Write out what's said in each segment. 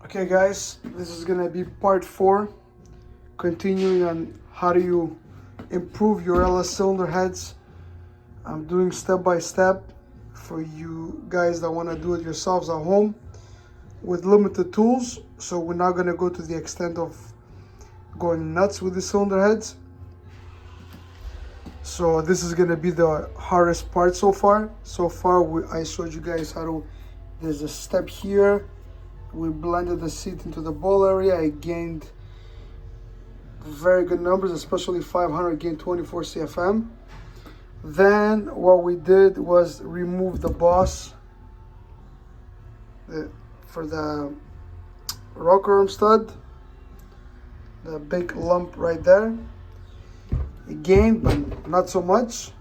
Okay guys, this is gonna be part 4, continuing on how do you improve your LS cylinder heads. I'm doing step by step for you guys that want to do it yourselves at home with limited tools. So we're not gonna go to the extent of going nuts with the cylinder heads. So this is gonna be the hardest part so far. I showed you guys how to, there's a step here. We blended the seat into the ball area. I gained very good numbers, especially 500, gained 24 CFM. Then what we did was remove the boss for the rocker arm stud, the big lump right there. It gained, but not so much,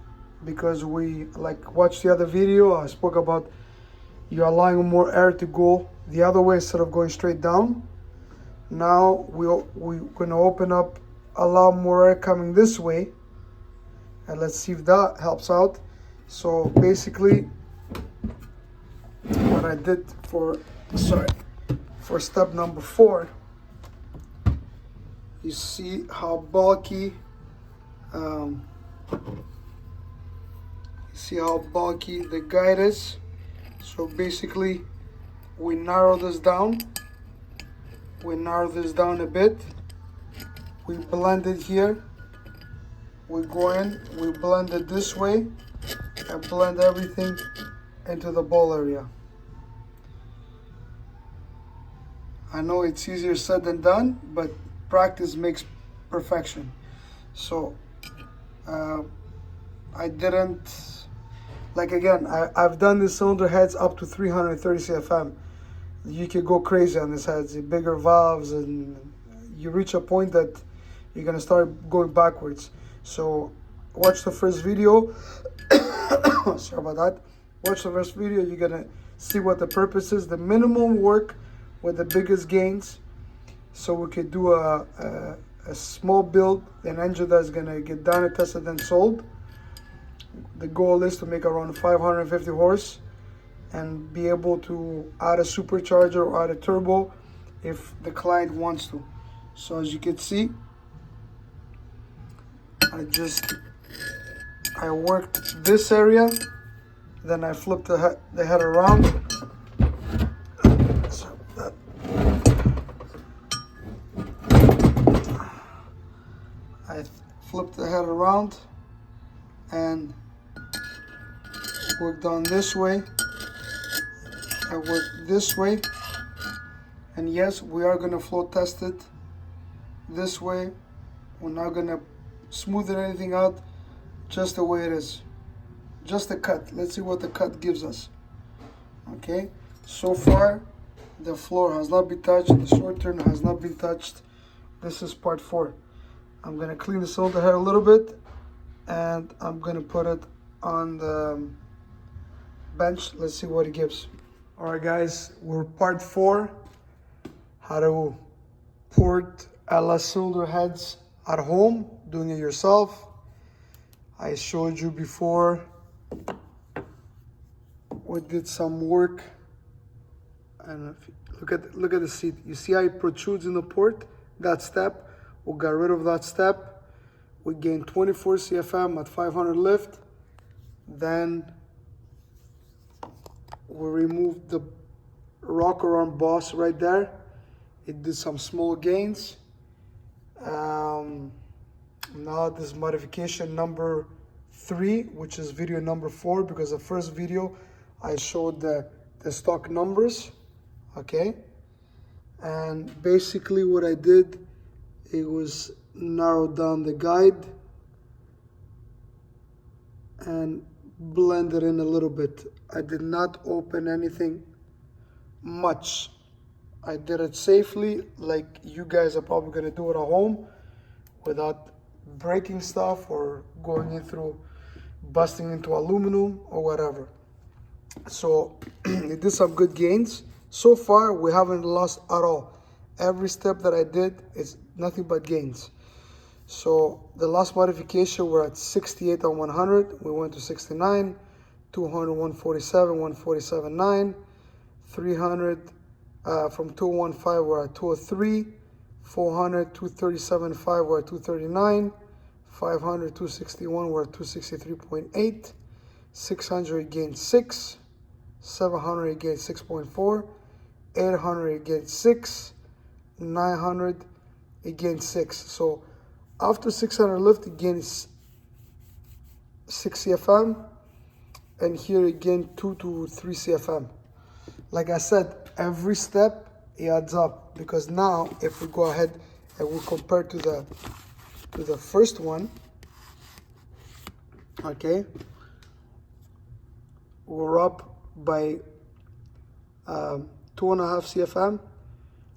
because we watched the other video. I spoke about you're allowing more air to go the other way instead of going straight down. Now we're gonna open up, allow more air coming this way, and let's see if that helps out. So basically what I did for step number 4, you see how bulky the guide is. So basically we narrow this down a bit. We blend it here. We go in, we blend it this way, and blend everything into the ball area. I know it's easier said than done, but practice makes perfection. So I didn't, again, I've done the cylinder heads up to 330 CFM. You can go crazy on these heads, the bigger valves, and you reach a point that you're gonna start going backwards. So watch the first video. Sorry about that. Watch the first video. You're gonna see what the purpose is. The minimum work with the biggest gains, so we could do a small build, an engine that's gonna get dyno tested and sold. The goal is to make around 550 horse and be able to add a supercharger or add a turbo if the client wants to. So as you can see, I worked this area, then I flipped the head around. I flipped the head around and worked on this way. I worked this way, and yes, we are gonna flow test it this way. We're not gonna smooth anything out, just the way it is, just the cut. Let's see what the cut gives us. Okay, so far the floor has not been touched, the short turn has not been touched. This is part 4. I'm gonna clean the cylinder head a little bit, and I'm gonna put it on the bench. Let's see what it gives. All right guys, we're part 4, how to port LS cylinder heads at home, doing it yourself. I showed you before, we did some work, and look at the seat. You see how it protrudes in the port? That step, we got rid of that step. We gained 24 CFM at 500 lift. Then we removed the rocker arm boss right there. It did some small gains. Now this is modification number 3, which is video number 4, because the first video I showed the stock numbers. Okay, and basically what I did, it was narrow down the guide and blend it in a little bit. I did not open anything much. I did it safely, like you guys are probably gonna do it at home, without breaking stuff or going in through, busting into aluminum or whatever. So it did some good gains. So far we haven't lost at all. Every step that I did is nothing but gains. So the last modification, we're at 68 on 100. We went to 69, 200, 147, 147.9, 300 From 215 we're at 203, 400, 237.5 we're at 239, 500, 261 we're at 263.8, 600 again 6, 700 again 6.4, 800 again 6, 900 again 6. So after 600 lift again is 6 CFM, and here again 2 to 3 CFM. Like I said, every step adds up, because now if we go ahead and we compare to the first one, okay, we're up by 2.5 CFM.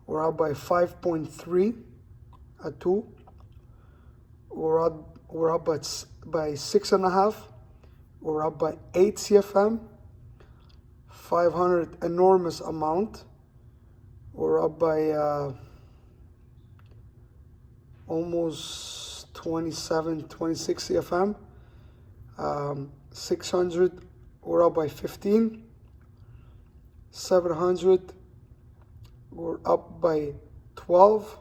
We're up by 5.3 at 2. We're up by 6.5. We're up by 8 CFM. 500, enormous amount. We're up by almost 27, 26 CFM. 600, we're up by 15. 700, we're up by 12.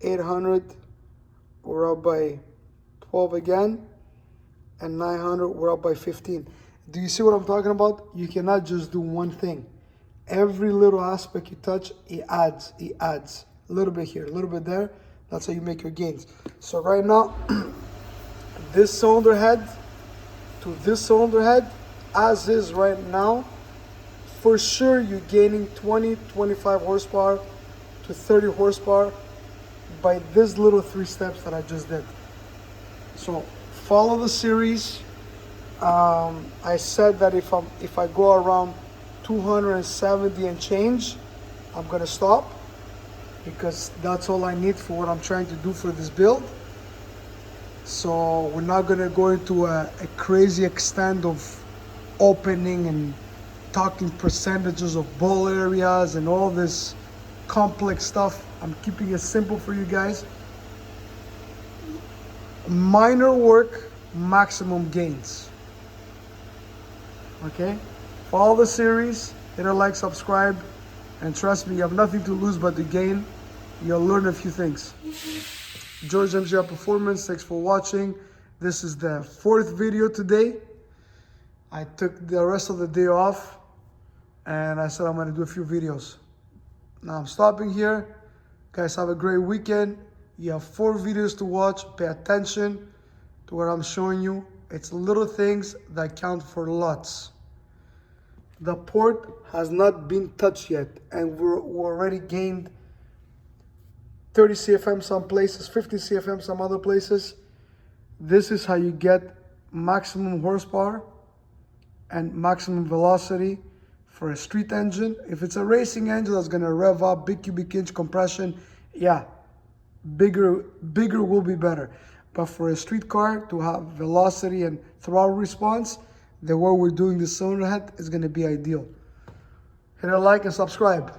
800, we're up by 12 again. And 900, we're up by 15. Do you see what I'm talking about? You cannot just do one thing. Every little aspect you touch, it adds. A little bit here, a little bit there. That's how you make your gains. So right now, this cylinder head to this cylinder head, as is right now, for sure you're gaining 20, 25 horsepower to 30 horsepower by this little 3 steps that I just did. So follow the series. I said that if I go around 270 and change, I'm gonna stop, because that's all I need for what I'm trying to do for this build. So we're not gonna go into a crazy extent of opening and talking percentages of ball areas and all this complex stuff. I'm keeping it simple for you guys. Minor work, maximum gains. Okay, follow the series, hit a like, subscribe, and trust me, you have nothing to lose but to gain. You'll learn a few things. George MGR Performance, thanks for watching. This is the 4th video today. I took the rest of the day off and I said I'm gonna do a few videos. Now I'm stopping here. Guys, have a great weekend. You have 4 videos to watch. Pay attention to what I'm showing you. It's little things that count for lots. The port has not been touched yet, and we're already gained 30 CFM some places, 50 CFM some other places. This is how you get maximum horsepower and maximum velocity for a street engine. If it's a racing engine that's gonna rev up, big cubic inch compression, yeah, bigger will be better. But for a street car to have velocity and throttle response, the way we're doing the cylinder head is gonna be ideal. Hit a like and subscribe.